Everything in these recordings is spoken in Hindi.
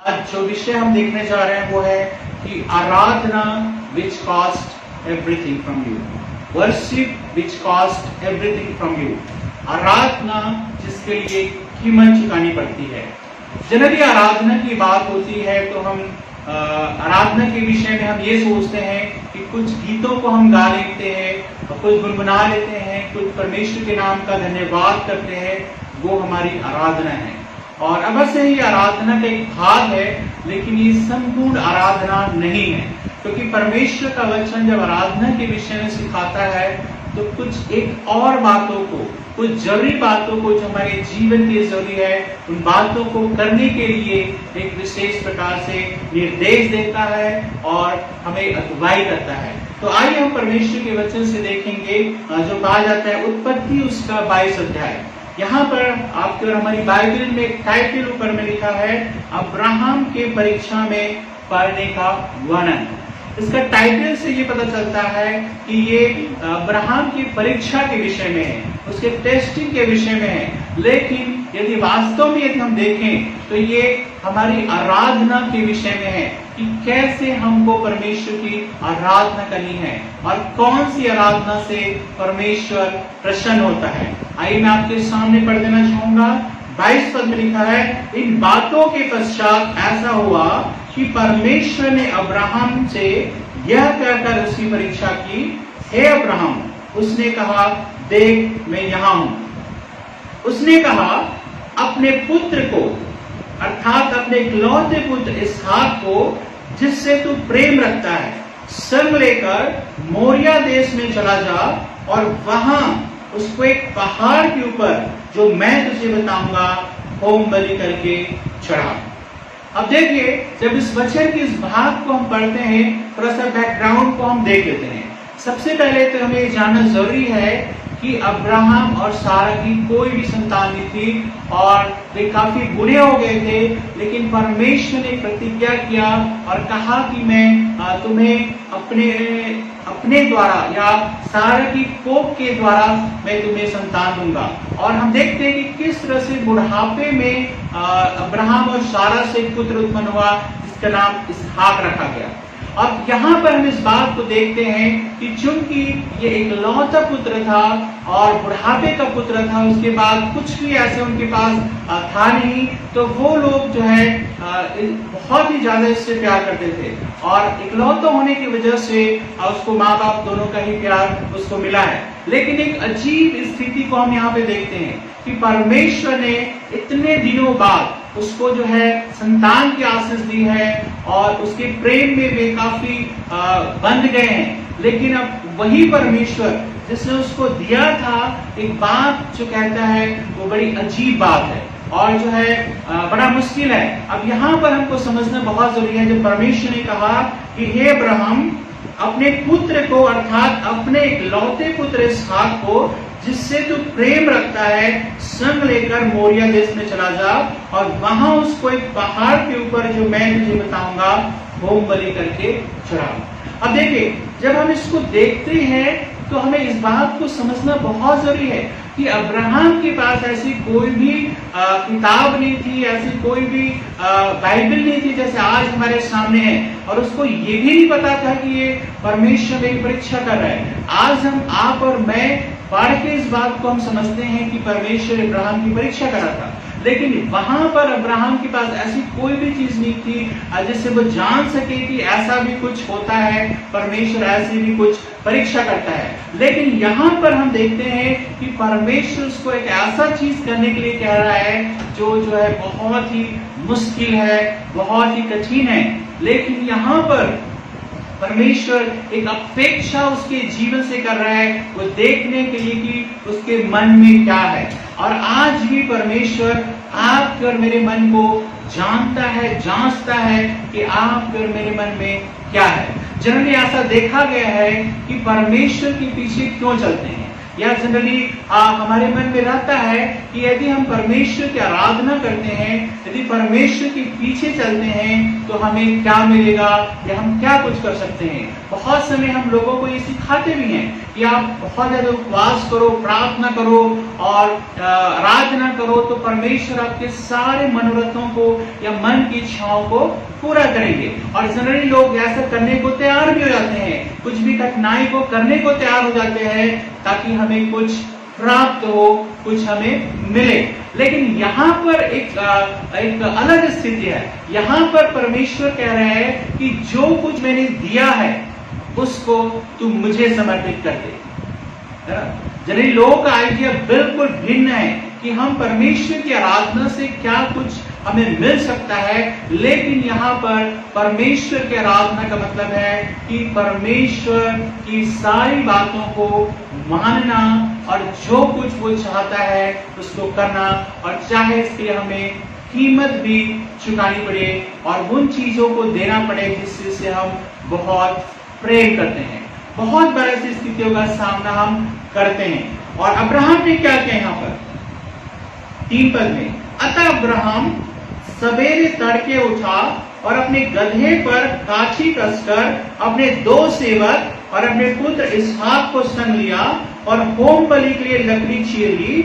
आज जो विषय हम देखने जा रहे हैं वो है कि आराधना which cost everything from you, worship which cost everything from you. आराधना जिसके लिए कीमत चुकानी पड़ती है। जनरली आराधना की बात होती है तो हम आराधना के विषय में हम ये सोचते हैं कि कुछ गीतों को हम गा लेते हैं, कुछ गुनगुना लेते हैं, कुछ परमेश्वर के नाम का धन्यवाद करते हैं, वो हमारी आराधना है। और अवश्य ही आराधना का एक भाग है, लेकिन ये संपूर्ण आराधना नहीं है, क्योंकि परमेश्वर का वचन जब आराधना के विषय में सिखाता है तो कुछ एक और बातों को, कुछ जरूरी बातों को जो हमारे जीवन के जरूरी है, उन बातों को करने के लिए एक विशेष प्रकार से निर्देश देता है और हमें अगुवाई करता है। तो आइए हम परमेश्वर के वचन से देखेंगे जो कहा जाता है उत्पत्ति उसका 22 अध्याय। यहाँ पर आपके और हमारी बाइबल में एक टाइटल ऊपर में लिखा है अब्राहम के परीक्षा में पढ़ने का वर्णन। इसका टाइटल से ये पता चलता है कि ये अब्राहम की परीक्षा के विषय में है, उसके टेस्टिंग के विषय में है। लेकिन यदि वास्तव में यदि हम देखें तो ये हमारी आराधना के विषय में है कि कैसे हमको परमेश्वर की आराधना करनी है और कौन सी आराधना से परमेश्वर प्रसन्न होता है। आइए मैं आपके सामने पढ़ देना चाहूंगा। 22 पद में लिखा है, इन बातों के पश्चात ऐसा हुआ कि परमेश्वर ने अब्राहम से यह कहकर उसकी परीक्षा की, हे अब्राहम। उसने कहा, देख मैं यहाँ हूं। उसने कहा, अपने पुत्र को अर्थात अपने इकलौते पुत्र इसहाक को जिससे तू प्रेम रखता है संग लेकर मोरिया देश में चला जा और वहां उसको एक पहाड़ के ऊपर जो मैं तुझे बताऊंगा होम बलि करके चढ़ा। अब देखिए, जब इस वचन के इस भाग को हम पढ़ते हैं, थोड़ा सा बैकग्राउंड को हम देख लेते हैं। सबसे पहले तो हमें जानना जरूरी है कि अब्राहम और सारा की कोई भी संतान नहीं थी और वे काफी बूढ़े हो गए थे, लेकिन परमेश्वर ने प्रतिज्ञा किया और कहा कि मैं तुम्हें अपने द्वारा या सारा की कोख के द्वारा मैं तुम्हें संतान दूंगा। और हम देखते हैं कि किस तरह से बुढ़ापे में अब्राहम और सारा से एक पुत्र उत्पन्न हुआ जिसका नाम इसहाक रखा गया। अब यहाँ पर हम इस बात को देखते हैं कि चूंकि ये इकलौता पुत्र था और बुढ़ापे का पुत्र था, उसके बाद कुछ भी ऐसे उनके पास था नहीं, तो वो लोग जो है बहुत ही ज्यादा इससे प्यार करते थे और इकलौता होने की वजह से उसको माँ बाप दोनों का ही प्यार उसको मिला है। लेकिन एक अजीब स्थिति को हम यहाँ पे देखते हैं कि परमेश्वर ने इतने दिनों बाद उसको जो है संतान की आशीष दी है और उसके प्रेम में वे काफी बंध गए हैं। लेकिन अब वही परमेश्वर जिसने उसको दिया था, एक बात जो कहता है वो बड़ी अजीब बात है और जो है बड़ा मुश्किल है। अब यहाँ पर हमको समझना बहुत जरूरी है। जब परमेश्वर ने कहा कि हे अब्राहम, अपने पुत्र को अर्थात अपने इकलौते पुत्र इसहाक को जिससे तू प्रेम रखता है संग लेकर मोरिया देश में चला जा और वहां उसको एक पहाड़ के ऊपर जो मैं तुझे बताऊंगा होम बलि करके चढ़ा। अब देखिए, जब हम इसको देखते हैं तो हमें इस बात को समझना बहुत जरूरी है कि अब्राहम के पास ऐसी कोई भी किताब नहीं थी, ऐसी कोई भी बाइबल नहीं थी जैसे आज हमारे सामने है, और उसको ये भी नहीं पता था कि ये परमेश्वर मेरी परीक्षा कर रहा है। आज हम आप और मैं पढ़ के इस बात को हम समझते हैं कि परमेश्वर अब्राहम की परीक्षा कर रहा था, लेकिन वहां पर अब्राहम के पास ऐसी कोई भी चीज नहीं थी जिससे वो जान सके कि ऐसा भी कुछ होता है, परमेश्वर ऐसी भी कुछ परीक्षा करता है। लेकिन यहाँ पर हम देखते हैं कि परमेश्वर उसको एक ऐसा चीज करने के लिए कह रहा है जो है बहुत ही मुश्किल है, बहुत ही कठिन है। लेकिन यहाँ पर परमेश्वर एक अपेक्षा उसके जीवन से कर रहा है, वो देखने के लिए कि उसके मन में क्या है। और आज भी परमेश्वर आपके और मेरे मन को जानता है, जांचता है कि आपके और मेरे मन में क्या है। जनरली ऐसा देखा गया है कि परमेश्वर के पीछे क्यों चलते हैं, या जनरली हमारे मन में रहता है कि यदि हम परमेश्वर की आराधना करते हैं, यदि परमेश्वर के पीछे चलते हैं तो हमें क्या मिलेगा या हम क्या कुछ कर सकते हैं। बहुत समय हम लोगों को ये सिखाते भी हैं कि आप बहुत ज्यादा उपवास करो, प्रार्थना करो और आराधना करो तो परमेश्वर आपके सारे मनोरथों को या मन की इच्छाओं को पूरा करेंगे। और जनरली लोग ऐसा करने को तैयार भी हो जाते हैं, कुछ भी कठिनाई को करने को तैयार हो जाते हैं ताकि हमें कुछ प्राप्त हो, कुछ हमें मिले। लेकिन यहाँ पर एक अलग स्थिति है। यहाँ पर परमेश्वर कह रहे हैं कि जो कुछ मैंने दिया है उसको तू मुझे समर्पित कर दे। जनरली लोगों का आइडिया बिल्कुल भिन्न है कि हम परमेश्वर की आराधना से क्या कुछ हमें मिल सकता है, लेकिन यहाँ पर परमेश्वर की आराधना का मतलब है कि परमेश्वर की सारी बातों को मानना और जो कुछ वो चाहता है उसको करना, और चाहे इसके लिए हमें कीमत भी चुकानी पड़े और उन चीजों को देना पड़े जिससे हम बहुत प्रेम करते हैं। बहुत बार ऐसी स्थितियों का सामना हम करते हैं। और अब्राहम ने क्या किया यहाँ पर 3 पद में, अतः अब्राहम सवेरे तड़के उठा और अपने गधे पर काठी कसकर अपने 2 सेवक और अपने पुत्र इसहाक को संग लिया और होम बलि के लिए लकड़ी चीर ली।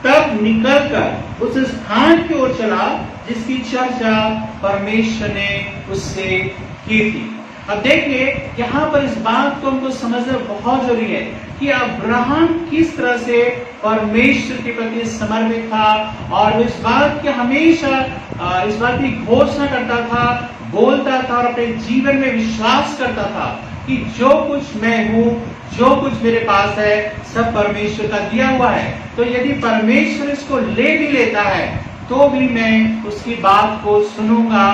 तब निकलकर उस स्थान की ओर चला जिसकी चर्चा परमेश्वर ने उससे की थी। अब देखिए यहाँ पर इस बात को हमको समझना बहुत जरूरी है कि अब्राहम किस तरह से परमेश्वर के प्रति समर्पित था और इस बात की हमेशा इस बात की घोषणा करता था, बोलता था और अपने जीवन में विश्वास करता था कि जो कुछ मैं हूँ, जो कुछ मेरे पास है, सब परमेश्वर का दिया हुआ है। तो यदि परमेश्वर इसको ले भी लेता है तो भी मैं उसकी बात को सुनूंगा,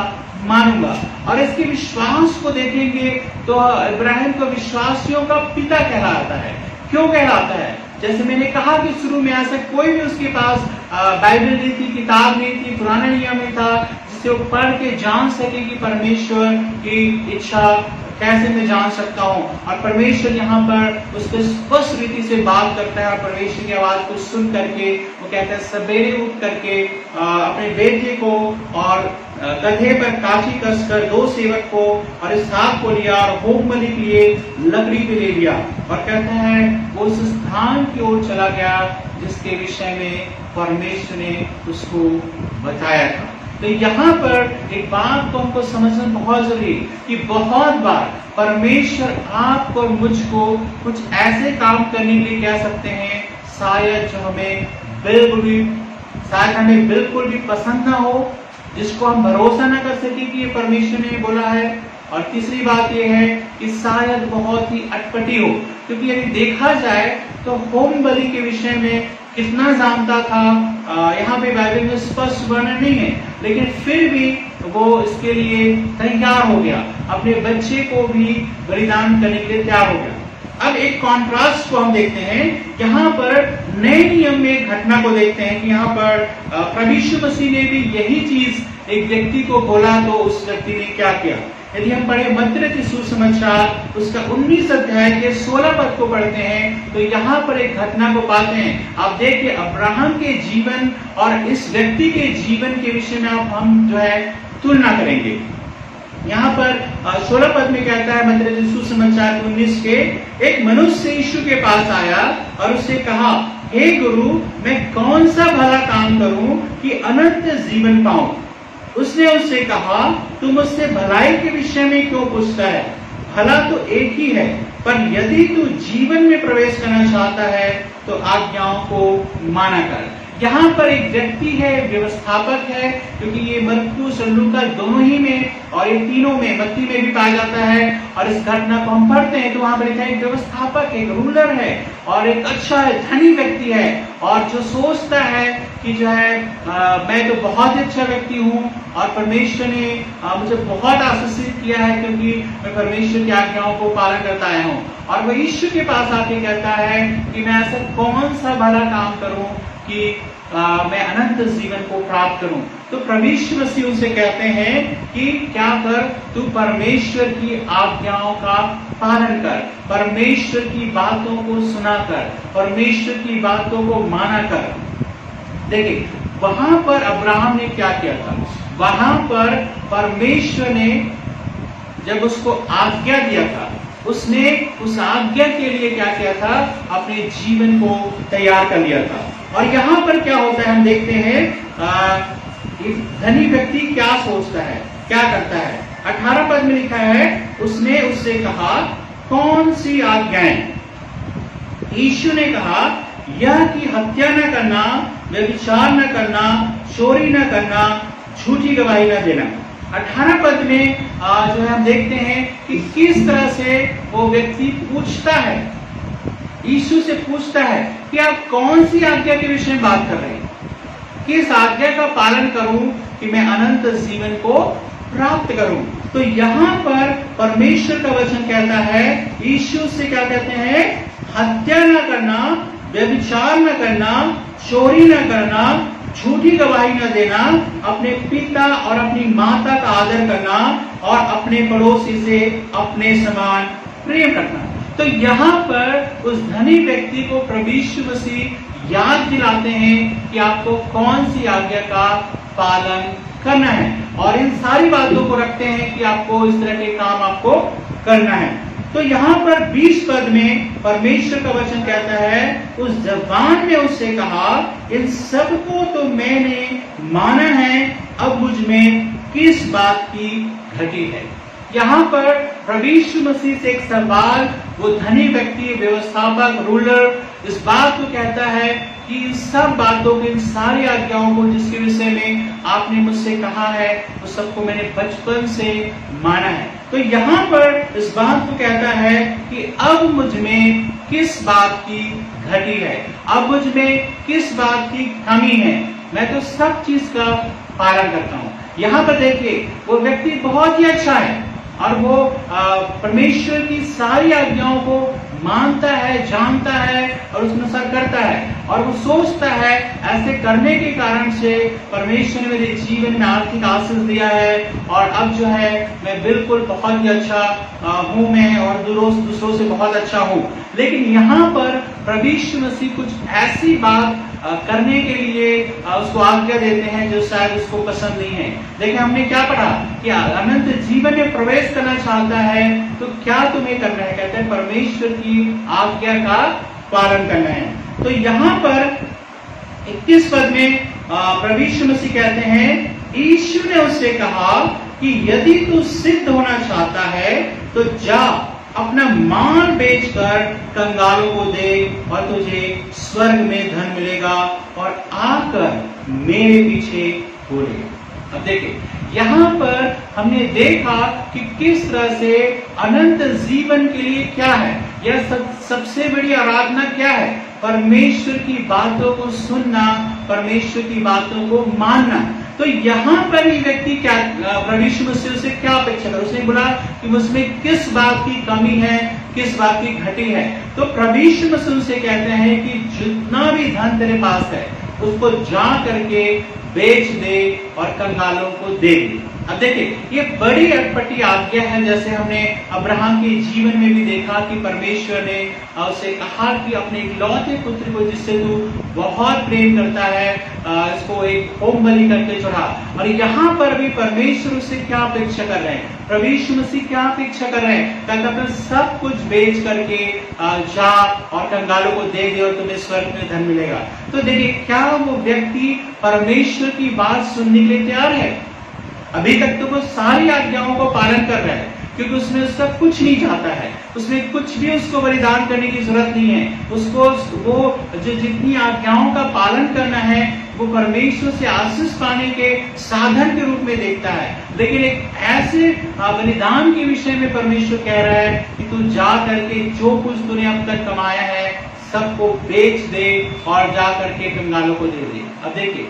मानूंगा। और इसके विश्वास को देखेंगे तो इब्राहिम को विश्वासियों का पिता कहलाता है। क्यों कहलाता है? जैसे मैंने कहा कि शुरू में ऐसा कोई भी उसके पास बाइबल नहीं थी, किताब नहीं थी, पुराना नियम नहीं था जिससे वो पढ़ के जान सके कि परमेश्वर की इच्छा कैसे मैं जान सकता हूँ। और परमेश्वर यहाँ पर उसको स्पष्ट रीति से बात करता है और परमेश्वर की आवाज को सुन करके वो कहता है सवेरे उठ करके अपने बेटे को और गधे पर काठी कसकर 2 सेवक को और इसहाक को लिया और होम बलि के लिए लकड़ी पे ले लिया। और कहता है वो उस स्थान की ओर चला गया जिसके विषय में परमेश्वर ने उसको बताया था। तो यहाँ पर एक बात को हमको समझना बहुत जरूरी है कि बहुत बार परमेश्वर आपको और मुझको कुछ ऐसे काम करने के लिए कह सकते हैं शायद जो हमें बिल्कुल भी पसंद ना हो, जिसको हम भरोसा ना कर सके कि ये परमेश्वर ने बोला है। और तीसरी बात यह है कि शायद बहुत ही अटपटी हो, क्योंकि यदि देखा जाए तो होम बलि के विषय में कितना जानता था यहाँ पे बाइबल में स्पष्ट वर्णन नहीं है, लेकिन फिर भी वो इसके लिए तैयार हो गया, अपने बच्चे को भी बलिदान करने के लिए तैयार हो गया। अब एक कॉन्ट्रास्ट को हम देखते हैं, यहाँ पर नए नियम में एक घटना को देखते हैं कि यहाँ पर प्रभु यीशु मसीह ने भी यही चीज एक व्यक्ति को बोला तो उस व्यक्ति ने क्या किया। यदि हम पढ़े मत्ती के सुसमाचार उसका 19 अध्याय के 16 पद को पढ़ते हैं तो यहाँ पर एक घटना को पाते हैं। आप देखिए अब्राहम के जीवन और इस व्यक्ति के जीवन के विषय में हम जो है तुलना करेंगे। यहाँ पर 16 पद में कहता है मत्ती के सुसमाचार 19 के, एक मनुष्य यीशु के पास आया और उससे कहा, हे गुरु, मैं कौन सा भला काम करूं कि अनंत जीवन पाऊं। उसने उससे कहा, तू मुझसे भलाई के विषय में क्यों पूछता है? भला तो एक ही है, पर यदि तू जीवन में प्रवेश करना चाहता है तो आज्ञाओं को माना कर। यहाँ पर एक व्यक्ति है, व्यवस्थापक है, क्योंकि ये मरकुस और लूका दोनों ही में और ये तीनों में, मत्ती में भी पाया जाता है। और इस घटना को हम पढ़ते हैं तो वहां पर लिखा है एक व्यवस्थापक, एक रूलर है और एक अच्छा धनी व्यक्ति है और जो सोचता है कि जो है मैं तो बहुत ही अच्छा व्यक्ति हूँ और परमेश्वर ने मुझे बहुत आशीषित किया है क्योंकि मैं परमेश्वर की आज्ञाओं को पालन करता आया हूँ। और वह ईश्वर के पास आके कहता है कि मैं ऐसा कौन सा भला काम करूं कि मैं अनंत जीवन को प्राप्त करूं। तो प्रभु यीशु मसीह उनसे कहते हैं कि क्या कर, तू परमेश्वर की आज्ञाओं का पालन कर, परमेश्वर की बातों को सुना कर, परमेश्वर की बातों को माना कर। देखिए वहां पर अब्राहम ने क्या किया था, वहां पर परमेश्वर ने जब उसको आज्ञा दिया था, उसने उस आज्ञा के लिए क्या किया था, अपने जीवन को तैयार कर लिया था। और यहाँ पर क्या होता है, हम देखते हैं धनी व्यक्ति क्या सोचता है, क्या करता है। 18 पद में लिखा है, उसने उससे कहा कौन सी आज्ञाएं? यीशु ने कहा यह कि हत्या न करना, व्यभिचार न करना, चोरी न करना, झूठी गवाही न देना। 18 पद में जो है हम देखते हैं कि किस तरह से वो व्यक्ति पूछता है, यीशु से पूछता है कि आप कौन सी आज्ञा के विषय में बात कर रहे हैं, किस आज्ञा का पालन करूं कि मैं अनंत जीवन को प्राप्त करूं। तो यहाँ पर परमेश्वर का वचन कहता है, यीशु से क्या कहते हैं, हत्या न करना, व्यभिचार न करना, चोरी न करना, झूठी गवाही न देना, अपने पिता और अपनी माता का आदर करना और अपने पड़ोसी से अपने समान प्रेम रखना। तो यहाँ पर उस धनी व्यक्ति को प्रभु यीशु मसीह याद दिलाते हैं कि आपको कौन सी आज्ञा का पालन करना है, और इन सारी बातों को रखते हैं कि आपको इस तरह के काम आपको करना है। तो यहाँ पर 20 पद में परमेश्वर का वचन कहता है, उस जवान ने उससे कहा इन सब को तो मैंने माना है, अब मुझ में किस बात की घटी है। यहाँ पर प्रभु यीशु मसीह से एक सवाल वो धनी व्यक्ति, व्यवस्थापक, रूलर इस बात को कहता है कि इन सब बातों को, इन सारी आज्ञाओं को जिसके विषय में आपने मुझसे कहा है, उस सबको मैंने बचपन से माना है। तो यहाँ पर इस बात को कहता है कि अब मुझ में किस बात की घटी है, अब मुझ में किस बात की कमी है, मैं तो सब चीज का पालन करता हूँ। यहाँ पर देखिए वो व्यक्ति बहुत ही अच्छा है और वो परमेश्वर की सारी आज्ञाओं को मानता है, जानता है और उसमें असर करता है, और वो सोचता है ऐसे करने के कारण से परमेश्वर ने मेरे जीवन में आर्थिक आशीष दिया है और अब जो है मैं बिल्कुल बहुत ही अच्छा हूँ मैं और दूसरों से बहुत अच्छा हूँ। लेकिन यहाँ पर प्रभु यीशु मसीह कुछ ऐसी बात करने के लिए उसको आज्ञा देते हैं जो शायद उसको पसंद नहीं है। देखिए हमने क्या पढ़ा कि अनंत जीवन में प्रवेश करना चाहता है तो क्या तुम्हें करना है, कहते हैं परमेश्वर की आज्ञा का पालन करना है। तो यहाँ पर 21 पद में प्रभु यीशु मसीह कहते हैं, यीशु ने उससे कहा कि यदि तू सिद्ध होना चाहता है तो जा अपना माल बेचकर कंगालों को दे और तुझे स्वर्ग में धन मिलेगा और आकर मेरे पीछे हो ले। अब देखिए यहाँ पर हमने देखा कि किस तरह से अनंत जीवन के लिए क्या है, यह सबसे बड़ी आराधना क्या है, परमेश्वर की बातों को सुनना, परमेश्वर की बातों को मानना। तो यहाँ पर ये व्यक्ति क्या प्रभु यीशु मसीह से क्या अपेक्षा कर, उसने बोला कि मुझमें किस बात की कमी है, किस बात की घटी है। तो प्रभु यीशु मसीह से कहते हैं कि जितना भी धन तेरे पास है उसको जा करके बेच दे और कंगालों को दे दे। अब देखिए ये बड़ी अटपटी आज्ञा है, जैसे हमने अब्राहम के जीवन में भी देखा कि परमेश्वर ने उसे कहा कि अपने इकलौते पुत्र को जिससे तू बहुत प्रेम करता है इसको एक होम बलि करके चढ़ा। और यहाँ पर भी परमेश्वर उससे क्या अपेक्षा कर रहे हैं, प्रभु यीशु मसीह क्या अपेक्षा कर रहे हैं, कहते अपना सब कुछ बेच करके जा और कंगालों को दे दे और तुम्हें स्वर्ग में धन मिलेगा। तो देखिए क्या वो व्यक्ति परमेश्वर की बात सुनने के लिए तैयार है? अभी तक तो वो सारी आज्ञाओं को पालन कर रहा है क्योंकि उसमें उसका कुछ नहीं चाहता है, उसमें कुछ भी उसको बलिदान करने की जरूरत नहीं है। उसको वो जो जितनी आज्ञाओं का पालन करना है वो परमेश्वर से आशीष पाने के साधन के रूप में देखता है। लेकिन एक ऐसे बलिदान के विषय में परमेश्वर कह रहा है कि तू जा करके जो कुछ तूने अब तक कमाया है सबको बेच दे और जा करके कंगालों को दे दे। अब देखिए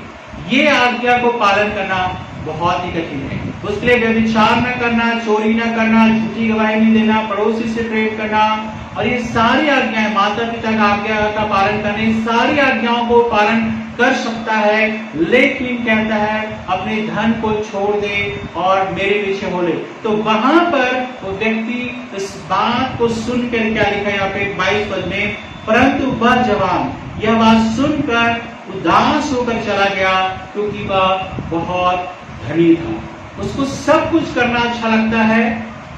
ये आज्ञा को पालन करना बहुत ही कठिन है। उसके लिए व्यभिचार न करना, चोरी न करना, झूठी गवाही नहीं देना, पड़ोसी से प्रेम करना और ये सारी आज्ञाएं, माता पिता का आज्ञा का पालन करने, सारी आज्ञाओं को पालन कर सकता है। लेकिन कहता है अपने धन को छोड़ दे और मेरे पीछे हो ले। तो वहां पर वो व्यक्ति इस बात को सुनकर क्या लिखा है यहाँ पे 22 पद में, परंतु वह जवान यह बात सुनकर उदास होकर चला गया क्योंकि वह बहुत धनी था। उसको सब कुछ करना अच्छा लगता है।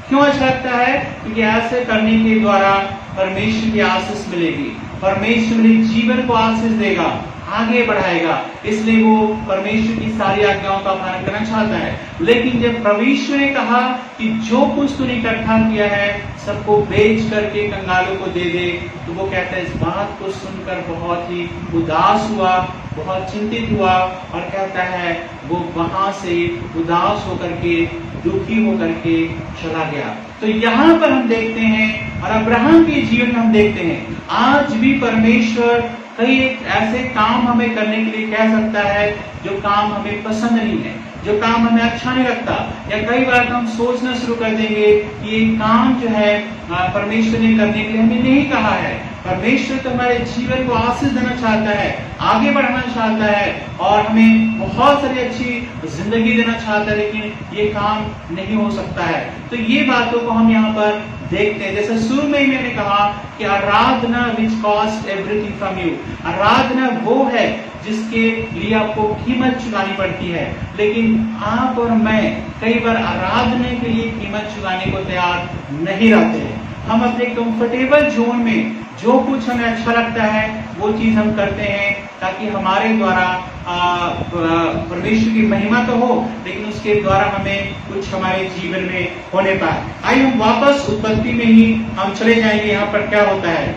क्यों अच्छा लगता है? क्योंकि ऐसे करने के द्वारा परमेश्वर की आशीष मिलेगी, परमेश्वर मेरे जीवन को आशीष देगा, आगे बढ़ाएगा, इसलिए वो परमेश्वर की सारी आज्ञाओं का पालन करना चाहता है। लेकिन जब परमेश्वर ने कहा कि जो कुछ तूने इकट्ठा किया है सबको बेच करके कंगालों को दे दे, तो वो कहता है, इस बात को सुनकर बहुत ही उदास हुआ, बहुत चिंतित हुआ और कहता है वो वहां से उदास होकर के, दुखी होकर के चला गया। तो यहाँ पर हम देखते हैं और अब्राहम के जीवन में हम देखते हैं, आज भी परमेश्वर कई ऐसे काम हमें करने के लिए कह सकता है जो काम हमें पसंद नहीं है, जो काम हमें अच्छा नहीं लगता, या कई बार हम सोचना शुरू कर देंगे कि ये काम जो है परमेश्वर ने करने के लिए हमें नहीं कहा है। परमेश्वर तो हमारे जीवन को आशीष देना चाहता है, आगे बढ़ाना चाहता है और हमें बहुत सारी अच्छी जिंदगी देना चाहता है, लेकिन ये काम नहीं हो सकता है। तो ये बातों को हम यहाँ पर देखते हैं। जैसे शुरू में ही मैंने कहा कि आराधना which cost everything from you, आराधना वो है जिसके लिए आपको कीमत चुकानी पड़ती है, लेकिन आप और मैं कई बार आराधना के लिए कीमत चुकाने को तैयार नहीं रहते हैं। हम अपने कंफर्टेबल जोन में जो कुछ हमें अच्छा लगता है वो चीज हम करते हैं ताकि हमारे द्वारा परमेश्वर की महिमा तो हो, लेकिन उसके द्वारा हमें कुछ हमारे जीवन में होने पाए। आइए हम वापस उत्पत्ति में ही हम चले जाएंगे। यहाँ पर क्या होता है,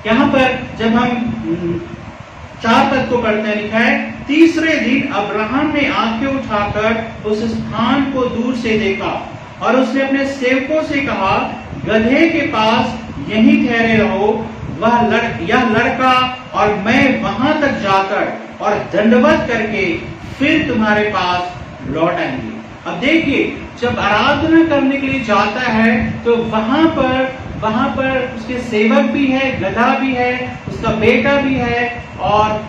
यहाँ पर जब हम 4 पद को पढ़ते हैं, लिखा है, तीसरे दिन अब्राहम ने आंखें उठाकर उस स्थान को दूर से देखा और उसने अपने सेवकों से कहा, गधे के पास यहीं ठहरे रहो, यह लड़का और मैं वहां तक जाकर और दंडवत करके फिर तुम्हारे पास लौट आएंगे। अब देखिए, जब आराधना करने के लिए जाता है तो वहां पर उसके सेवक भी है, गधा भी है, उसका बेटा भी है और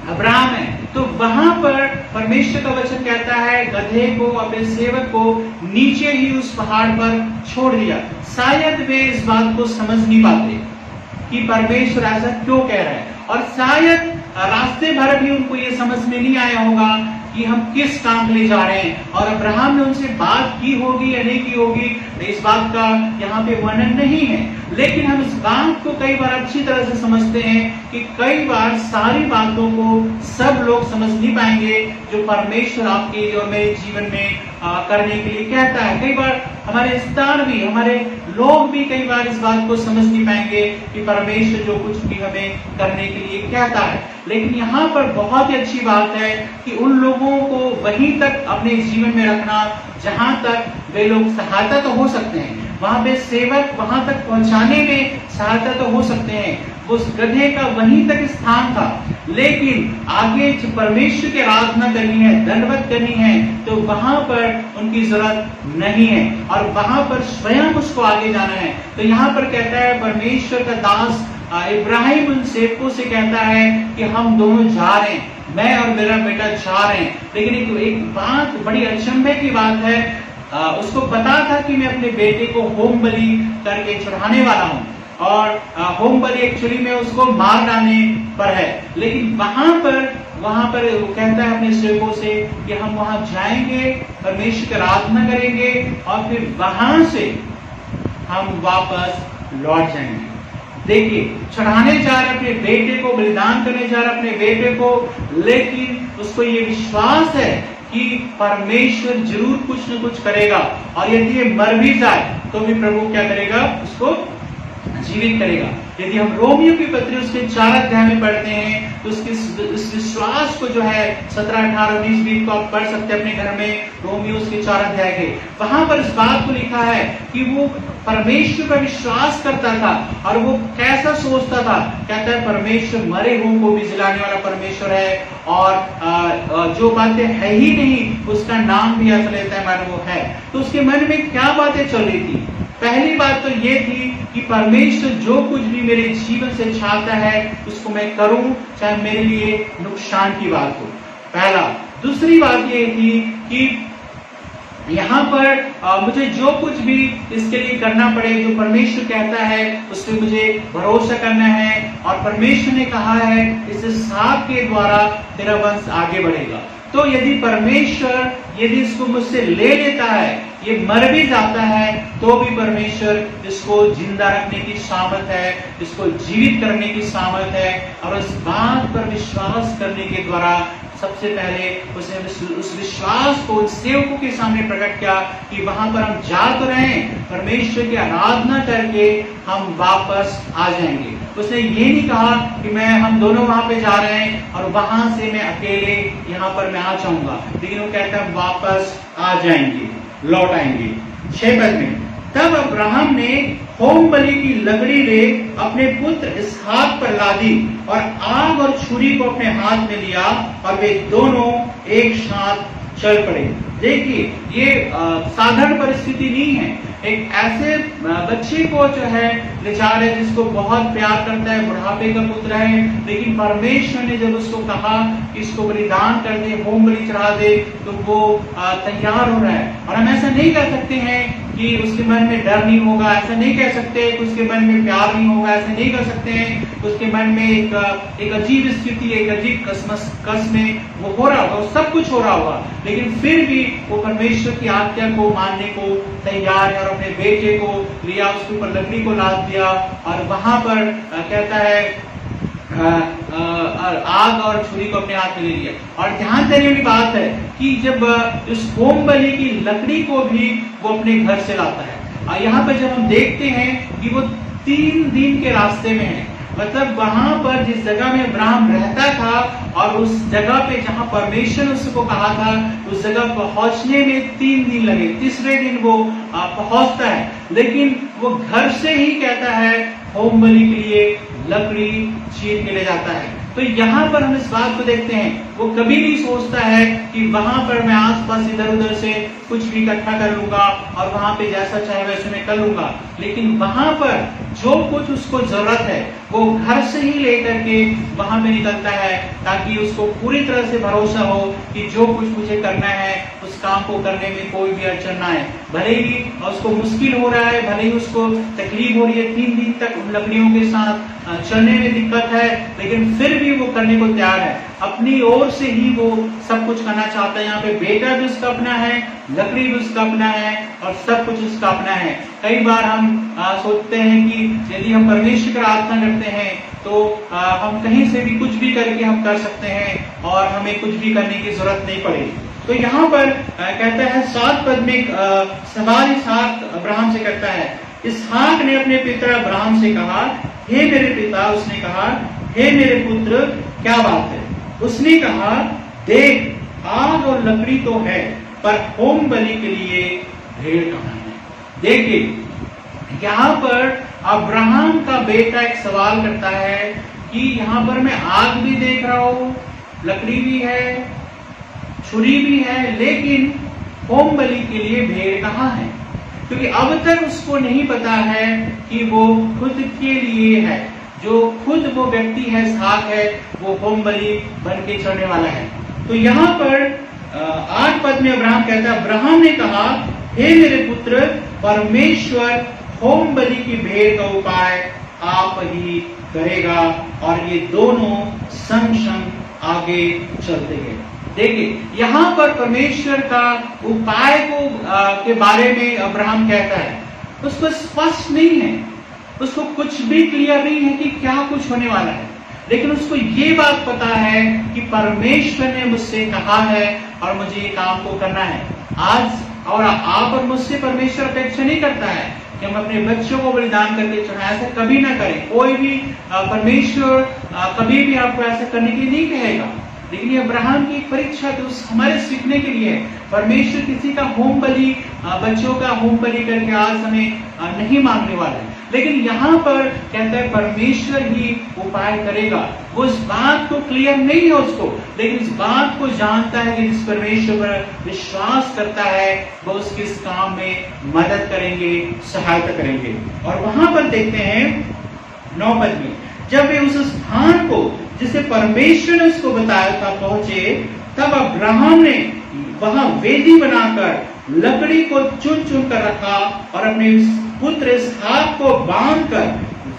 अब्राहम है। तो वहां पर परमेश्वर का वचन कहता है, गधे को, अपने सेवक को नीचे ही उस पहाड़ पर छोड़ दिया। शायद वे इस बात को समझ नहीं पाते कि परमेश्वर ऐसा क्यों कह रहा है, और शायद रास्ते भर भी उनको ये समझ में नहीं आया होगा कि हम किस काम के लिए जा रहे हैं। और अब्राहम ने उनसे बात की होगी या नहीं की होगी, इस बात का यहाँ पे वर्णन नहीं है। लेकिन हम इस बात को कई बार अच्छी तरह से समझते हैं कि कई बार सारी बातों को सब लोग समझ नहीं पाएंगे जो परमेश्वर आपके और मेरे जीवन में करने के लिए कहता है। कई बार हमारे रिश्तेदार भी, हमारे लोग भी कई बार इस बात को समझ नहीं पाएंगे कि परमेश्वर जो कुछ भी हमें करने के लिए कहता है। लेकिन यहाँ पर बहुत ही अच्छी बात है कि उन लोगों को वहीं तक अपने जीवन में रखना जहां तक वे लोग सहायता तो हो सकते हैं, वहां पे सेवक वहां तक पहुंचाने में सहायता तो हो सकते हैं। उस गधे का वहीं तक स्थान था, लेकिन आगे जो परमेश्वर की आराधना करनी है, दंडवत करनी है, तो वहां पर उनकी जरूरत नहीं है और वहां पर स्वयं उसको आगे जाना है। तो यहाँ पर कहता है, परमेश्वर का दास इब्राहिम उन सेवकों से कहता है कि हम दोनों जा रहे हैं, मैं और मेरा बेटा जा रहे हैं। लेकिन एक बात, बड़ी अचंभे की बात है, उसको पता था कि मैं अपने बेटे को होम बलि करके चढ़ाने वाला हूँ और होम बलि एक्चुअली में उसको मार डालने पर है। लेकिन वहां पर वो कहता है अपने सेवकों से कि हम वहां जाएंगे, परमेश्वर की आराधना करेंगे और फिर वहां से हम वापस लौट जाएंगे। देखिए, चढ़ाने जा रहे अपने बेटे को, बलिदान करने जा रहे अपने बेटे को, लेकिन उसको ये विश्वास है कि परमेश्वर जरूर कुछ न कुछ करेगा और यदि ये मर भी जाए तो भी प्रभु क्या करेगा, उसको जीवित करेगा। यदि हम रोमियो की पत्री उसके 4 अध्याय में पढ़ते हैं तो उसके इस विश्वास को जो है 17, 18, 19, 20 को आप पढ़ सकते हैं अपने घर में, रोमियो उसके 4 अध्याय के। वहां पर इस बात को लिखा है कि वो परमेश्वर का विश्वास करता था और वो कैसा सोचता था, कहता है परमेश्वर मरे हुओं को भी जिलाने वाला परमेश्वर है और जो बातें है ही नहीं उसका नाम भी ऐसा लेता है मानो वो है। तो उसके मन में क्या बातें चल रही थी? पहली बात तो ये थी कि परमेश्वर जो कुछ भी मेरे जीवन से चाहता है उसको मैं करूं, चाहे मेरे लिए नुकसान की बात हो, पहला। दूसरी बात ये थी कि यहाँ पर मुझे जो कुछ भी इसके लिए करना पड़े, जो परमेश्वर कहता है उस पर मुझे भरोसा करना है और परमेश्वर ने कहा है इस हिसाब के द्वारा तेरा वंश आगे बढ़ेगा। तो यदि परमेश्वर यदि इसको मुझसे ले लेता है, ये मर भी जाता है, तो भी परमेश्वर इसको जिंदा रखने की सामर्थ है, इसको जीवित करने की सामर्थ है। और उस बात पर विश्वास करने के द्वारा सबसे पहले उसने उस विश्वास को उन सेवकों के सामने प्रकट किया कि वहां पर हम जा तो रहे, परमेश्वर की आराधना करके हम वापस आ जाएंगे। उसने ये नहीं कहा कि हम दोनों वहां पे जा रहे हैं और वहां से मैं अकेले यहाँ पर मैं आ जाऊंगा, लेकिन वो कहता है वापस आ जाएंगे, लौट आएंगे। 6 पद में, तब अब्राहम ने होम बलि की लकड़ी ले अपने पुत्र इसहाक पर लादी और आग और छुरी को अपने हाथ में लिया और वे दोनों एक साथ चल पड़े। देखिए, ये साधारण परिस्थिति नहीं है। एक ऐसे बच्चे को जो है ले जा रहे, जिसको बहुत प्यार करता है, बुढ़ापे का पुत्र है, लेकिन परमेश्वर ने जब उसको कहा कि इसको बलिदान कर दे, होम बलि चढ़ा दे, तो वो तैयार हो रहा है। और हम ऐसा नहीं कर सकते हैं कि उसके मन में डर नहीं होगा, ऐसा नहीं कह सकते कि उसके मन में प्यार नहीं होगा, ऐसा नहीं कर सकते हैं उसके मन में एक अजीब स्थिति, एक अजीब कस में वो हो रहा होगा, सब कुछ हो रहा होगा, लेकिन फिर भी वो परमेश्वर की आज्ञा को मानने को तैयार है और अपने बेटे को लिया, उसके ऊपर लकड़ी को लाद दिया और वहां पर कहता है आग और छुरी को अपने हाथ में ले लिया। और ध्यान देने वाली बात है कि जब इस होम बलि की लकड़ी को भी वो अपने घर से लाता है, और यहाँ पर जब हम देखते हैं कि वो 3 दिन के रास्ते में है, मतलब वहां पर जिस जगह में अब्राहम रहता था और उस जगह पे जहां परमेश्वर ने उसको कहा था, उस जगह पहुंचने में 3 दिन लगे। तीसरे दिन वो पहुंचता है, लेकिन वो घर से ही कहता है होम बलि के लिए लकड़ी चीर के ले जाता है। तो यहाँ पर हम इस बात को देखते हैं, वो कभी नहीं सोचता है कि वहां पर मैं आसपास इधर उधर से कुछ भी इकट्ठा कर लूंगा और वहां पे जैसा चाहे वैसे मैं कर लूंगा, लेकिन वहां पर जो कुछ उसको जरूरत है वो घर से ही लेकर के वहां पे निकलता है, ताकि उसको पूरी तरह से भरोसा हो कि जो कुछ मुझे करना है उस काम को करने में कोई भी अड़चन ना है। भले ही उसको मुश्किल हो रहा है, भले ही उसको तकलीफ हो रही है, 3 दिन तक उन लकड़ियों के साथ चलने में दिक्कत है, लेकिन फिर भी वो करने को तैयार है। अपनी ओर से ही वो सब कुछ करना चाहता है। यहाँ पे बेटा भी उसका अपना है, लकड़ी भी उसका अपना है और सब कुछ उसका अपना है। कई बार हम सोचते हैं कि यदि हम परमेश्वर की आराधना करते हैं तो हम कहीं से भी कुछ भी करके हम कर सकते हैं और हमें कुछ भी करने की जरूरत नहीं पड़ेगी। तो यहाँ पर कहता है 7 पद में सवाल इसहाक अब्राहम से करता है। इसहाक ने अपने पिता अब्राहम से कहा, हे मेरे पिता। उसने कहा, हे मेरे पुत्र, क्या बात है? उसने कहा, देख, आग और लकड़ी तो है, पर होम बलि के लिए भेड़ कहाँ है? देखिए, यहाँ पर अब्राहम का बेटा एक सवाल करता है कि यहाँ पर मैं आग भी देख रहा हूं, लकड़ी भी है, छुरी भी है, लेकिन होम बलि के लिए भेड़ कहाँ है? क्योंकि अब तक उसको नहीं पता है कि वो खुद के लिए है, जो खुद वो व्यक्ति है, इसहाक है, वो होम बलि बन के चढ़ने वाला है। तो यहाँ पर 8 पद में अब्राहम कहता है, अब्राहम ने कहा, हे मेरे पुत्र, परमेश्वर होम बलि की भेड़ का उपाय आप ही करेगा। और ये दोनों संग संग आगे चलते गए। देखिए, यहाँ पर परमेश्वर का उपाय के बारे में अब्राहम कहता है, उसको स्पष्ट नहीं है, उसको कुछ भी क्लियर नहीं है कि क्या कुछ होने वाला है, लेकिन उसको ये बात पता है कि परमेश्वर ने मुझसे कहा है और मुझे ये काम को करना है। आज और आप और मुझसे परमेश्वर अपेक्षा नहीं करता है कि हम अपने बच्चों को बलिदान करके चढ़ाएं, ऐसा कभी ना करें। कोई भी परमेश्वर कभी भी आपको ऐसा करने के लिए नहीं कहेगा, लेकिन ये अब्राहम की एक परीक्षा तो हमारे सीखने के लिए है। परमेश्वर किसी का होम बलि, बच्चों का होम बलि करके आज हमें नहीं मांगने वाला है, लेकिन यहाँ पर कहता है परमेश्वर ही उपाय करेगा। वो इस बात को क्लियर नहीं है उसको, लेकिन इस बात को जानता है कि जिस परमेश्वर पर विश्वास करता है वो उसके इस काम में मदद करेंगे, सहायता करेंगे। और वहां पर देखते हैं 9 पद में, जब वे उस स्थान को जिसे परमेश्वर ने उसको बताया था पहुंचे, तब अब्राहम ने वहां वेदी बनाकर लकड़ी को चुन चुन कर रखा और अपने पुत्र इसहाक को बांधकर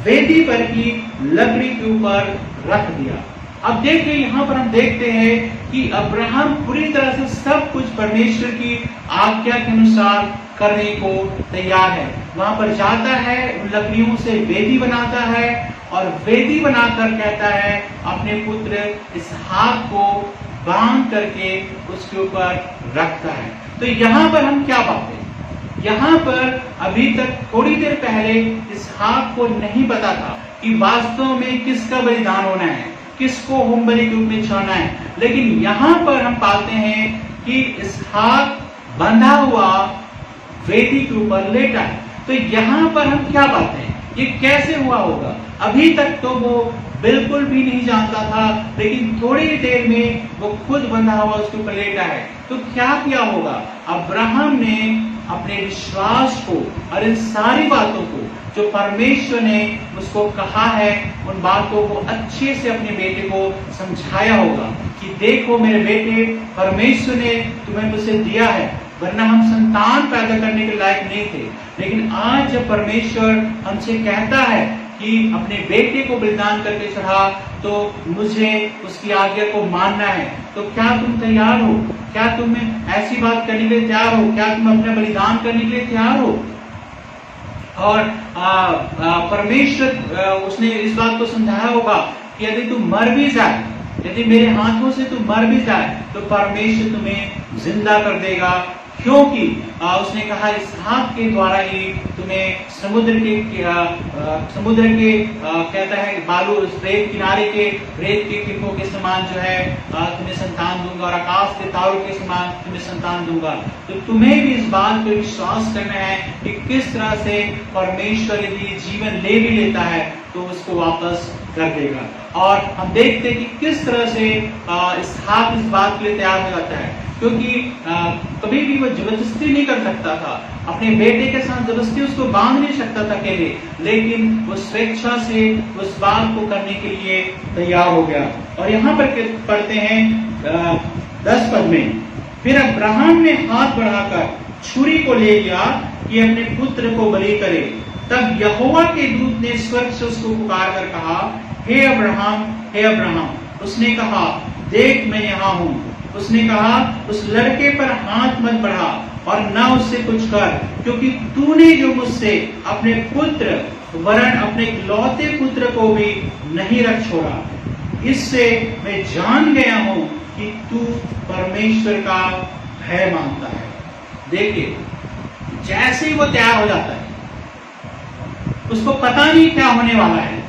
वेदी पर की लकड़ी के ऊपर रख दिया। अब देखिए यहाँ पर हम देखते हैं कि अब्राहम पूरी तरह से सब कुछ परमेश्वर की आज्ञा के अनुसार करने को तैयार है। वहां पर जाता है, उन लकड़ियों से वेदी बनाता है और वेदी बनाकर कहता है अपने पुत्र इसहाक को बांध करके उसके ऊपर रखता है। तो यहाँ पर हम क्या पाते हैं? यहाँ पर अभी तक थोड़ी देर पहले इसहाक को नहीं पता था कि वास्तव में किसका बलिदान होना है, किसको होम बलि के रूप में चढ़ाना है। लेकिन यहाँ पर हम पाते हैं कि इसहाक बंधा हुआ वेदी के ऊपर लेटा है। तो यहाँ पर हम क्या पाते हैं? ये कैसे हुआ होगा? अभी तक तो वो बिल्कुल भी नहीं जानता था, लेकिन थोड़ी देर में वो खुद बंधा हुआ उसके ऊपर लेटा है। तो क्या किया होगा? अब्राहम ने अपने विश्वास को और इन सारी बातों को जो परमेश्वर ने उसको कहा है, उन बातों को अच्छे से अपने बेटे को समझाया होगा कि देखो मेरे बेटे, परमेश्वर ने तुम्हें मुझसे दिया है, वरना हम संतान पैदा करने के लायक नहीं थे। लेकिन आज जब परमेश्वर हमसे कहता है कि अपने बेटे को बलिदान करके चढ़ा, तो मुझे उसकी आज्ञा को मानना है। तो क्या तुम तैयार हो? क्या तुम ऐसी बात करने के लिए तैयार हो? क्या तुम अपना बलिदान करने के लिए तैयार हो? और परमेश्वर उसने इस बात को समझाया होगा कि यदि तू मर भी जाए, यदि मेरे हाथों से तू मर भी जाए, तो परमेश्वर तुम्हें जिंदा कर देगा, क्योंकि उसने कहा इसहाक के द्वारा ही तुम्हें समुद्र के कहता है बालू रेत किनारे के रेत के टिप्पों के समान जो है तुम्हें संतान दूंगा और आकाश के तारों के समान तुम्हें संतान दूंगा। तो तुम्हें भी इस बात पर विश्वास करना है कि किस तरह से परमेश्वर यदि जीवन ले भी लेता है तो उसको वापस कर देगा। और हम देखते हैं कि किस तरह से इसहाक इस बात के लिए तैयार हो जाता है, क्योंकि कभी भी वो जबरदस्ती नहीं कर सकता था, अपने बेटे के साथ जबरदस्ती उसको बांध नहीं सकता था अकेले, लेकिन वो स्वेच्छा से उस बात को करने के लिए तैयार हो गया। और यहाँ पर पढ़ते हैं 10 पद में, फिर अब्राहम ने हाथ बढ़ाकर छुरी को ले लिया कि अपने पुत्र को बलि करे। तब यहोवा के दूत ने स्वर्ग से उसको पुकार कर कहा, हे अब्राहम, हे अब्राहम। उसने कहा, देख मैं यहाँ हूँ। उसने कहा, उस लड़के पर हाथ मत बढ़ा और न उससे कुछ कर, क्योंकि तूने जो मुझसे अपने पुत्र वरन अपने इकलौते पुत्र को भी नहीं रख छोड़ा, इससे मैं जान गया हूं कि तू परमेश्वर का भय मानता है। देखिए, जैसे ही वो तैयार हो जाता है, उसको पता नहीं क्या होने वाला है।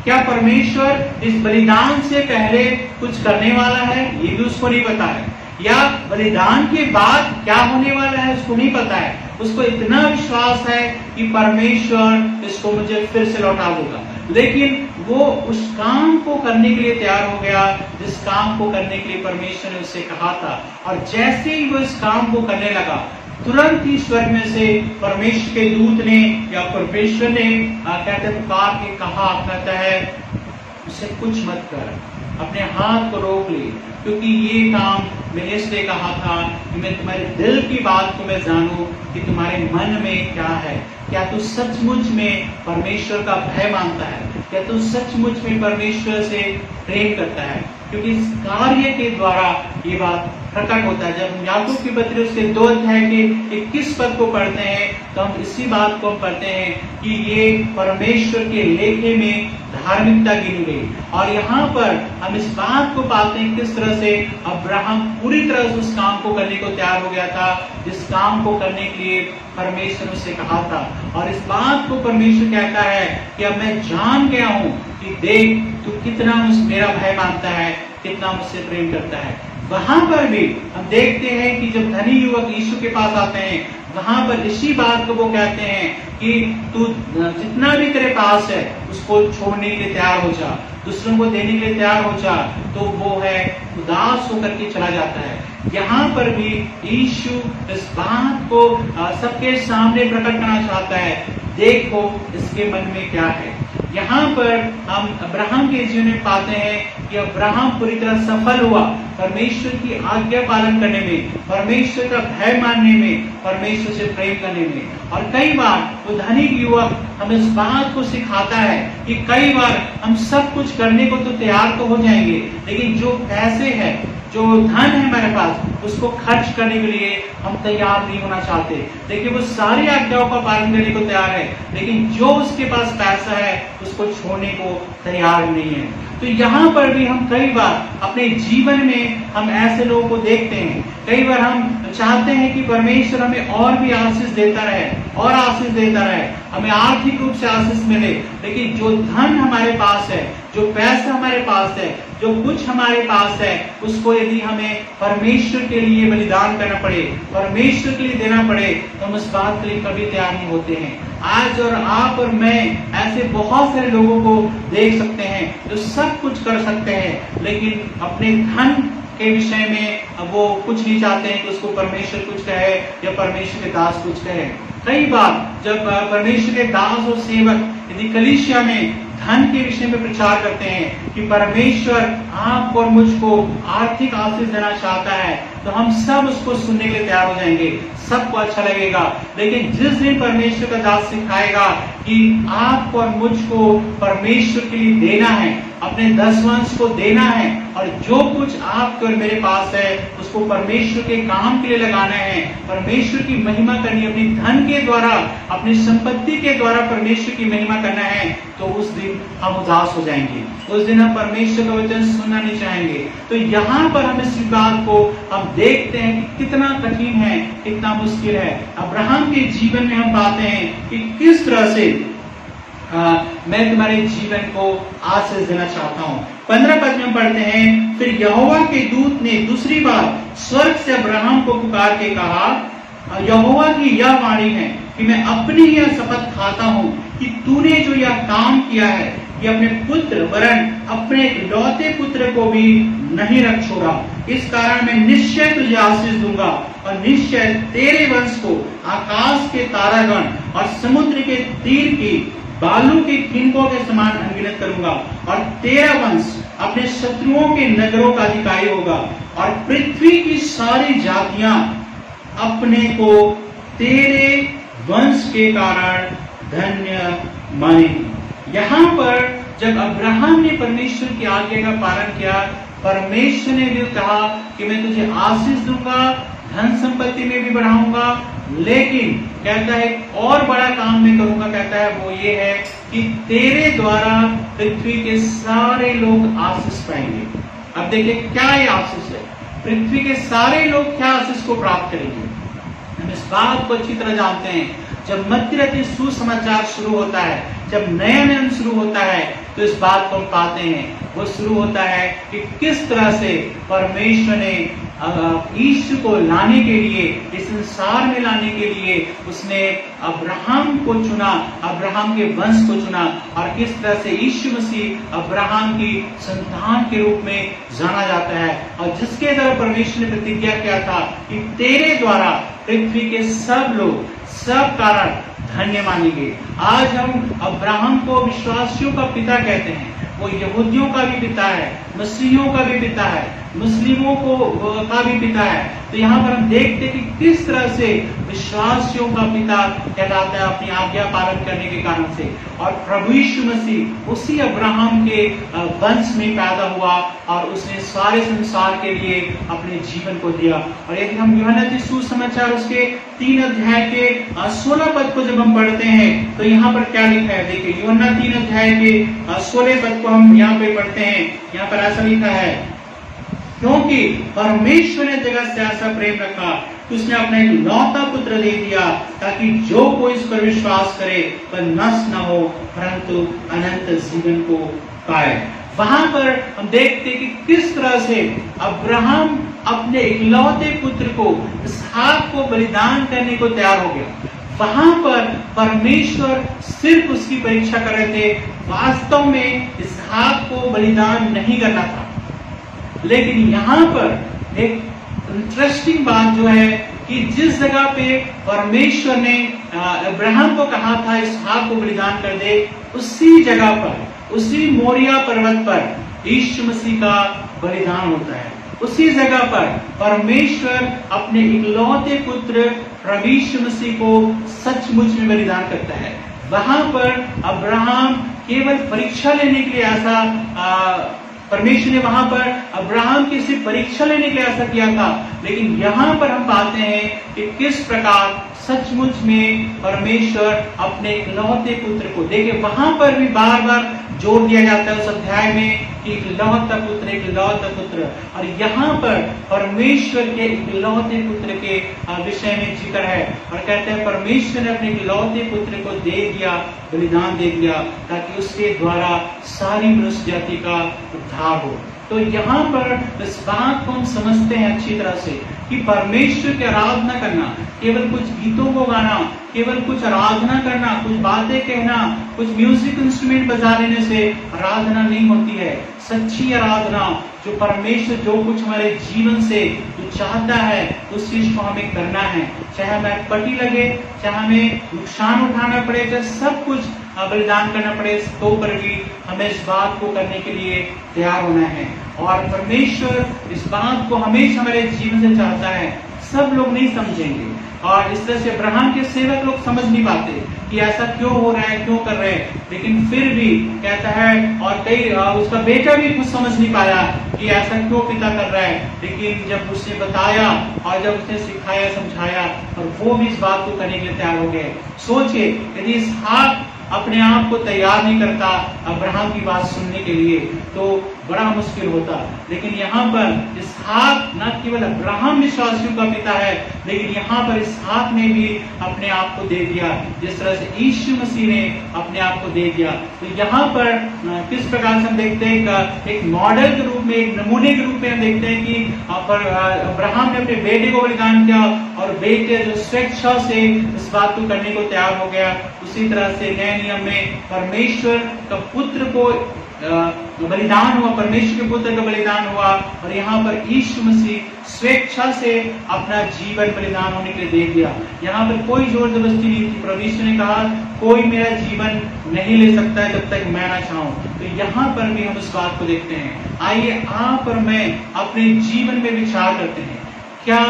क्या परमेश्वर इस बलिदान से पहले कुछ करने वाला है, ये भी उसको नहीं पता है, या बलिदान के बाद क्या होने वाला है उसको नहीं पता है। उसको इतना विश्वास है कि परमेश्वर इसको मुझे फिर से लौटा देगा, लेकिन वो उस काम को करने के लिए तैयार हो गया जिस काम को करने के लिए परमेश्वर ने उससे कहा था। और जैसे ही वो इस काम को करने लगा, तुरंत ही स्वर्ग में से परमेश्वर के दूत ने या परमेश्वर ने कहते पुकार के कहा, कहता है उसे कुछ मत कर, अपने हाथ को रोक ले, क्योंकि ये काम मैंने इसलिए कहा था कि मैं तुम्हारे दिल की बात को मैं जानूं कि तुम्हारे मन में क्या है। क्या तू सचमुच में परमेश्वर का भय मानता है? क्या तू सचमुच में परमेश्वर से प्रेम करता है? क्योंकि इस कार्य के द्वारा ये बात प्रकट होता है। जब हम याकूब की पत्री उसके 2 अध्याय के 21 पद को पढ़ते हैं, तो हम इसी बात को पढ़ते हैं कि ये परमेश्वर के लेखे में धार्मिकता गिनी गई। और यहाँ पर हम इस बात को पाते हैं किस तरह से अब्राहम पूरी तरह से उस काम को करने को तैयार हो गया था जिस काम को करने के लिए परमेश्वर ने उसे कहा था। और इस बात को परमेश्वर कहता है कि अब मैं जान गया हूं कि देख तू कितना मेरा भय मानता है, कितना मुझसे प्रेम करता है। वहां पर भी हम देखते हैं कि जब धनी युवक यीशु के पास आते हैं, वहां पर इसी बात को वो कहते हैं कि तू जितना भी तेरे पास है उसको छोड़ने के लिए तैयार हो जा, दूसरों को देने के लिए तैयार हो जा। तो वो है उदास होकर के चला जाता है। यहाँ पर भी यीशु इस बात को सबके सामने प्रकट करना चाहता है, देखो इसके मन में क्या है। यहाँ पर हम अब्राहम के जीवन में पाते हैं कि अब्राहम पूरी तरह सफल हुआ परमेश्वर की आज्ञा पालन करने में, परमेश्वर का भय मानने में, परमेश्वर से प्रेम करने में। और कई बार वो धनिक युवक हमें इस बात को सिखाता है कि कई बार हम सब कुछ करने को तो तैयार तो हो जाएंगे, लेकिन जो पैसे है, जो धन है हमारे पास, उसको खर्च करने के लिए हम तैयार नहीं होना चाहते। देखिए, वो सारी आज्ञाओं का पालन करने को तैयार है, लेकिन जो उसके पास पैसा है उसको छोड़ने को तैयार नहीं है। तो यहाँ पर भी हम कई बार अपने जीवन में हम ऐसे लोगों को देखते हैं। कई बार हम चाहते हैं कि परमेश्वर हमें और भी आशीष देता रहे और आशीष देता रहे, हमें आर्थिक रूप से आशीष मिले, लेकिन जो धन हमारे पास है, जो पैसा हमारे पास है, जो कुछ हमारे पास है, उसको यदि हमें परमेश्वर के लिए बलिदान करना पड़े, परमेश्वर के लिए देना पड़े, तो हम उस बात के लिए कभी तैयार नहीं होते हैं। आज और आप और मैं ऐसे बहुत सारे लोगों को देख सकते हैं जो सब कुछ कर सकते हैं, लेकिन अपने धन के विषय में वो कुछ नहीं चाहते हैं कि उसको परमेश्वर कुछ कहे या परमेश्वर के दास कुछ कहे। कई बार जब परमेश्वर के दास और सेवक यदि कलीसिया में धन के विषय में प्रचार करते हैं कि परमेश्वर आपको और मुझको आर्थिक आशीष देना चाहता है, तो हम सब उसको सुनने के लिए तैयार हो जाएंगे, सबको अच्छा लगेगा। लेकिन जिस दिन परमेश्वर का दास सिखाएगा कि आपको और मुझको परमेश्वर के लिए देना है, अपने दसवंश को देना है, और जो कुछ आपके और मेरे पास है उसको परमेश्वर के काम के लिए लगाना है, परमेश्वर की महिमा करनी, अपनी धन के द्वारा, अपनी संपत्ति के द्वारा परमेश्वर की महिमा करना है, तो उस दिन हम उदास हो जाएंगे, उस दिन हम परमेश्वर का वचन सुनना नहीं चाहेंगे। तो यहाँ पर हम इस बात को हम देखते हैं कि कितना कठिन है, कितना मुश्किल है। अब्राहम के जीवन में हम पाते हैं कि किस तरह से मैं तुम्हारे जीवन को आशीष देना चाहता हूँ। 15 पद में पढ़ते हैं, फिर यहोवा के दूत ने दूसरी बार स्वर्ग से अब्राहम को पुकार के कहा, यहोवा की यह वाणी है कि मैं अपनी यह शपथ खाता हूँ कि तूने जो यह काम किया है, कि अपने पुत्र वरन अपने इकलौते पुत्र को भी नहीं रख छोड़ा, इस कारण मैं निश्चय तुझे आशीष दूंगा और निश्चय तेरे वंश को आकाश के तारागण और समुद्र के तीर की बालू के किनकों के समान अनगिनत करूंगा, और तेरा वंश अपने शत्रुओं के नगरों का अधिकारी होगा, और पृथ्वी की सारी जातियां अपने को तेरे वंश के कारण धन्य मानेंगी। यहाँ पर जब अब्राहम ने परमेश्वर की आज्ञा का पालन किया, परमेश्वर ने भी कहा कि मैं तुझे आशीष दूंगा, धन संपत्ति में भी बढ़ाऊंगा, लेकिन कहता है और बड़ा काम मैं करूंगा, कहता है वो ये है कि तेरे द्वारा पृथ्वी के सारे लोग आशीष पाएंगे। अब देखिए क्या ये आशीष है, पृथ्वी के सारे लोग क्या आशीष को प्राप्त करेंगे। हम इस बात को अच्छी तरह जानते हैं, जब मध्य रात्रि सुसमाचार शुरू होता है, जब नया नियम शुरू होता है, तो इस बात को हम पाते हैं, वो शुरू होता है कि किस तरह से परमेश्वर ने यीशु को लाने के लिए, इस संसार में लाने के लिए उसने अब्राहम को चुना, अब्राहम के वंश को चुना, और किस तरह से यीशु मसीह अब्राहम की संतान के रूप में जाना जाता है, और जिसके द्वारा परमेश्वर ने प्रतिज्ञा किया था कि तेरे द्वारा पृथ्वी के सब लोग, सब कारण धन्य मानेंगे। आज हम अब्राहम को विश्वासियों का पिता कहते हैं, वो यहूदियों का भी पिता है, मसीहियों का भी पिता है, मुस्लिमों का भी पिता है। तो यहाँ पर हम देखते कि किस तरह से विश्वासियों का पिता कहलाता है अपनी आज्ञा पालन करने के कारण से, और प्रभु यीशु मसीह उसी अब्राहम के वंश में पैदा हुआ और उसने सारे संसार के लिए अपने जीवन को दिया। और यदि हम यूहन्ना सुसमाचार उसके 3 अध्याय के 16 पद को जब हम पढ़ते हैं, तो यहाँ पर क्या लिखा है, देखिए यूहन्ना 3 अध्याय के 16 पद को हम यहाँ पे पढ़ते हैं। यहाँ पर ऐसा लिखा है, क्योंकि परमेश्वर ने जगत से ऐसा प्रेम रखा कि उसने अपना एक लौता पुत्र दे दिया, ताकि जो कोई इस पर विश्वास करे वह नष्ट न हो परंतु अनंत जीवन को पाए। वहां पर हम देखते कि किस तरह से अब्राहम अपने इकलौते पुत्र को, इसहाक को बलिदान करने को तैयार हो गया। वहां पर परमेश्वर सिर्फ उसकी परीक्षा कर रहे थे, वास्तव में इसहाक को बलिदान नहीं करना था। लेकिन यहाँ पर एक इंटरेस्टिंग बात जो है कि जिस जगह पे परमेश्वर ने अब्राहम को कहा था इसहाक को बलिदान कर दे, उसी जगह पर, उसी मोरिया पर्वत पर यीशु मसीह का बलिदान होता है। उसी जगह पर परमेश्वर अपने इकलौते पुत्र प्रभु यीशु मसीह को सचमुच में बलिदान करता है। वहां पर अब्राहम केवल परीक्षा लेने के लिए ऐसा परमेश्वर ने वहां पर अब्राहम की सिर्फ परीक्षा लेने के लिए ऐसा किया था, लेकिन यहाँ पर हम पाते हैं कि किस प्रकार सचमुच में परमेश्वर अपने इकलौते पुत्र को, देखिए वहां पर भी बार बार जोर दिया जाता है उस अध्याय में कि इकलौता पुत्र, और यहाँ पर परमेश्वर के इकलौते पुत्र के विषय में जिक्र है और कहते हैं परमेश्वर ने अपने इकलौते पुत्र को दे दिया, बलिदान दे दिया, ताकि उसके द्वारा सारी मनुष्य जाति का उद्धार हो। तो यहाँ पर इस बात को हम समझते हैं अच्छी तरह से कि परमेश्वर की आराधना करना, केवल कुछ गीतों को गाना, केवल कुछ आराधना करना, कुछ बातें कहना, कुछ म्यूजिक इंस्ट्रूमेंट बजा लेने से आराधना नहीं होती है। सच्ची आराधना जो परमेश्वर जो कुछ हमारे जीवन से जो चाहता है उस चीज को हमें करना है, चाहे हमें पटी लगे, चाहे हमें नुकसान उठाना पड़े, चाहे सब कुछ बलिदान करना पड़े, तो पर भी हमें इस बात को करने के लिए तैयार होना है। और परमेश्वर इस बात को हमेशा हमारे जीवन से चाहता है। सब लोग नहीं समझेंगे और इस तरह से अब्राहम के सेवक लोग समझ नहीं पाते कि ऐसा क्यों हो रहा है, क्यों कर रहे हैं, लेकिन फिर भी कहता है, और कई उसका बेटा भी कुछ समझ नहीं पाया कि ऐसा क्यों पिता कर रहा है, लेकिन जब उसने बताया और जब उसने सिखाया, समझाया, और वो भी इस बात को करने के लिए तैयार हो गए। सोचिए यदि इसहाक अपने आप को तैयार नहीं करता अब्राहम की बात सुनने के लिए तो बड़ा मुश्किल होता, लेकिन यहाँ पर इसहाक न केवल अब्राहम विश्वासियों का पिता है, लेकिन यहाँ पर इसहाक ने भी अपने आप को दे दिया, जिस तरह से यीशु मसीह ने अपने आप को दे दिया। तो यहाँ पर किस प्रकार से हम देखते हैं एक मॉडल के रूप में, एक नमूने के रूप में हम देखते हैं कि अब्राहम ने अपने बेटे को बलिदान किया और बेटे जो स्वेच्छा से इस बात को करने को तैयार हो गया। उसी तरह से नए नियम में परमेश्वर का पुत्र को बलिदान हुआ, परमेश्वर के पुत्र का बलिदान हुआ, और यहाँ पर यीशु मसीह स्वेच्छा से अपना जीवन बलिदान होने के लिए दे दिया। यहाँ पर कोई जोर जबरदस्ती नहीं थी। परमेश्वर ने कहा कोई मेरा जीवन नहीं ले सकता है जब तक मैं ना चाहूं। तो यहाँ पर भी हम इस बात को देखते हैं। आइए आप और मैं अपने जीवन में विचार करते हैं, क्या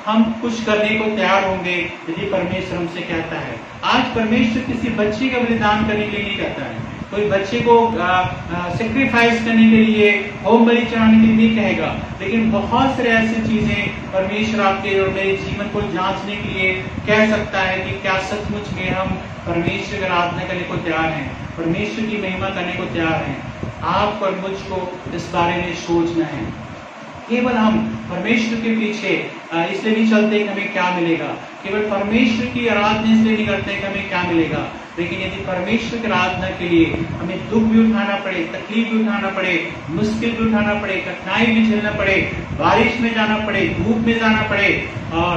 हम कुछ करने को तैयार होंगे यदि परमेश्वर हमसे कहता है। आज परमेश्वर किसी बच्चे का बलिदान करने के लिए नहीं कहता है, कोई बच्चे को सेक्रीफाइस करने के लिए, होम बलि चढ़ाने के लिए नहीं कहेगा, लेकिन बहुत सारे ऐसी चीजें परमेश्वर आपके और मेरे जीवन को जांचने के लिए कह सकता है कि क्या सचमुच में हम परमेश्वर की आराधना करने को तैयार हैं, परमेश्वर की महिमा करने को तैयार हैं। आप और मुझको इस बारे में सोचना है। केवल हम परमेश्वर के पीछे इसलिए नहीं चलते कि हमें क्या मिलेगा, केवल परमेश्वर की आराधना इसलिए नहीं करते कि हमें क्या मिलेगा, लेकिन यदि परमेश्वर की आराधना के लिए हमें दुख भी उठाना पड़े, तकलीफ भी उठाना पड़े, मुश्किल भी उठाना पड़े, कठिनाई भी झेलना पड़े, बारिश में जाना पड़े, धूप में जाना पड़े, और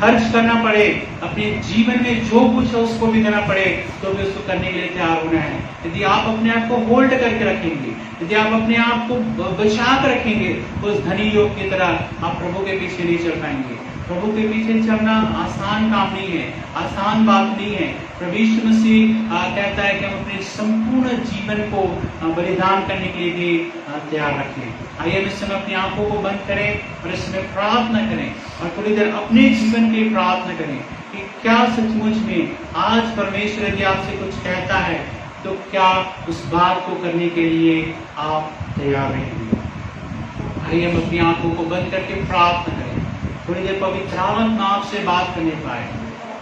खर्च करना पड़े, अपने जीवन में जो कुछ है उसको भी देना पड़े, तो भी उसको करने के लिए तैयार होना है। यदि आप अपने आप को होल्ड करके रखेंगे, यदि आप अपने आप को बचा कर रखेंगे, तो उस धनी योग की तरह आप प्रभु के पीछे नहीं चल पाएंगे। प्रभु के पीछे चलना आसान काम नहीं है, आसान बात नहीं है। प्रभु यीशु मसीह कहता है कि हम अपने संपूर्ण जीवन को बलिदान करने के लिए भी तैयार रखें। आइए इस समय अपनी आंखों को बंद करें और इसमें प्रार्थना करें और थोड़ी देर अपने जीवन के लिए प्रार्थना करें कि क्या सचमुच में आज परमेश्वर यदि आपसे कुछ कहता है तो क्या उस बात को करने के लिए आप तैयार रहेंगे। आइए हम अपनी आंखों को बंद करके प्रार्थना करें, थोड़ी देर पवित्र आत्मा आपसे बात करने पाए।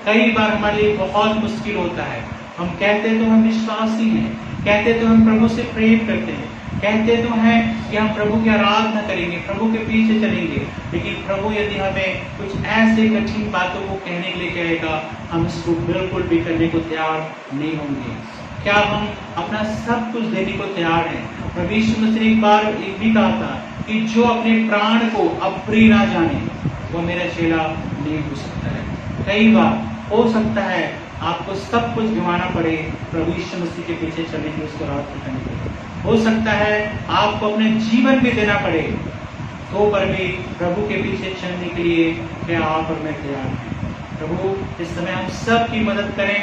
कई बार हमारे लिए बहुत मुश्किल होता है, हम कहते तो हम विश्वासी हैं, कहते तो हम प्रभु से प्रेम करते हैं, कहते तो हैं कि हम प्रभु की आराधना करेंगे, प्रभु के पीछे चलेंगे, लेकिन प्रभु यदि हमें कुछ ऐसे कठिन बातों को कहने के लिए कहेगा, हम इसको बिल्कुल भी करने को तैयार नहीं होंगे। क्या हम अपना सब कुछ देने को तैयार हैं? प्रभु यीशु मसीह ने एक बार एक भी कहा था कि जो अपने प्राण को अप्रिय ना जाने वो मेरा चेला नहीं हो सकता है। कई बार हो सकता है आपको सब कुछ गंवाना पड़े प्रभु यीशु मसीह के पीछे चलने की, उसको आराधना करने के। हो सकता है आपको अपने जीवन भी देना पड़े, तो पर भी प्रभु के पीछे चलने के लिए क्या आप और मैं तैयार हैं। प्रभु इस समय हम सब की मदद करें,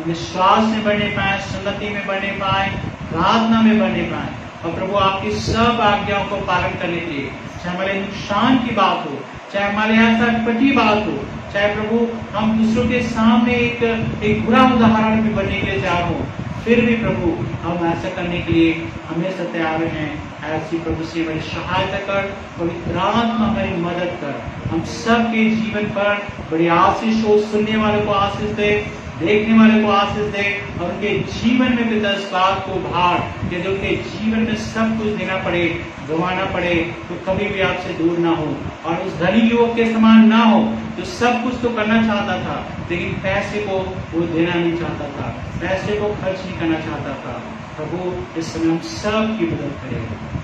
विश्वास में बढ़ने पाए, संगति में बढ़ने पाए, प्रार्थना में बढ़ने पाए। और प्रभु आपकी सब आज्ञाओं को पालन करने के लिए, चाहे हमारे नुकसान की बात हो, चाहे हमारे यहाँ सटपटी बात हो, चाहे प्रभु हम दूसरों के सामने एक बुरा उदाहरण भी बनने के लिए तैयार हो, फिर भी प्रभु हम ऐसा करने के लिए हमेशा तैयार हैं। ऐसी प्रभु से हमारी सहायता कर, पवित्र आत्मा हमारी मदद कर, हम सबके जीवन पर बड़ी आशीष हो, सुनने वालों को आशीष दे, देखने वाले को आशीष दे, और उनके जीवन में पिता इस बात को भार कि जो उनके जीवन में सब कुछ देना पड़े, गंवाना पड़े, तो कभी भी आपसे दूर ना हो, और उस धनी युवक के समान ना हो जो सब कुछ तो करना चाहता था लेकिन पैसे को वो देना नहीं चाहता था, पैसे को खर्च नहीं करना चाहता था। प्रभु इस समय हम सब की मदद करें।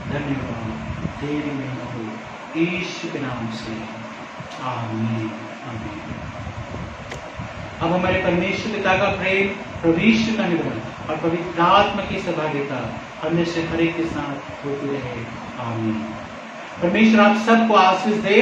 धन्यवाद, तेरी महिमा हो यीशु के नाम से, आमीन आमीन। अब हमारे परमेश्वर पिता का प्रेम, प्रभु यीशु का निधन और पवित्र आत्मा की सहभागिता हमेशा हर एक के साथ होती रहे। आमीन। परमेश्वर आप सबको आशीष दे,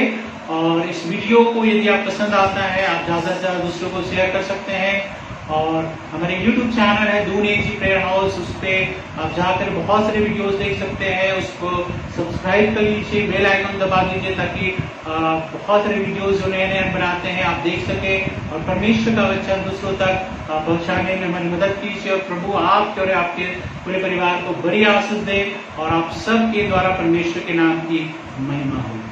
और इस वीडियो को यदि आप पसंद आता है आप ज्यादा से ज्यादा दूसरों को शेयर कर सकते हैं। और हमारे YouTube चैनल है दून एजी प्रेयर हाउस, उस पर आप जाकर बहुत सारे वीडियोस देख सकते हैं। उसको सब्सक्राइब कर लीजिए, बेल आइकन दबा दीजिए ताकि बहुत सारे वीडियोस जो नए नए बनाते हैं आप देख सके, और परमेश्वर का वचन दूसरों तक पहुंचाने में हमारी मदद कीजिए। और प्रभु आपके और आपके पूरे परिवार को बड़ी आशीष दे, और आप सबके द्वारा परमेश्वर के नाम की महिमा हो।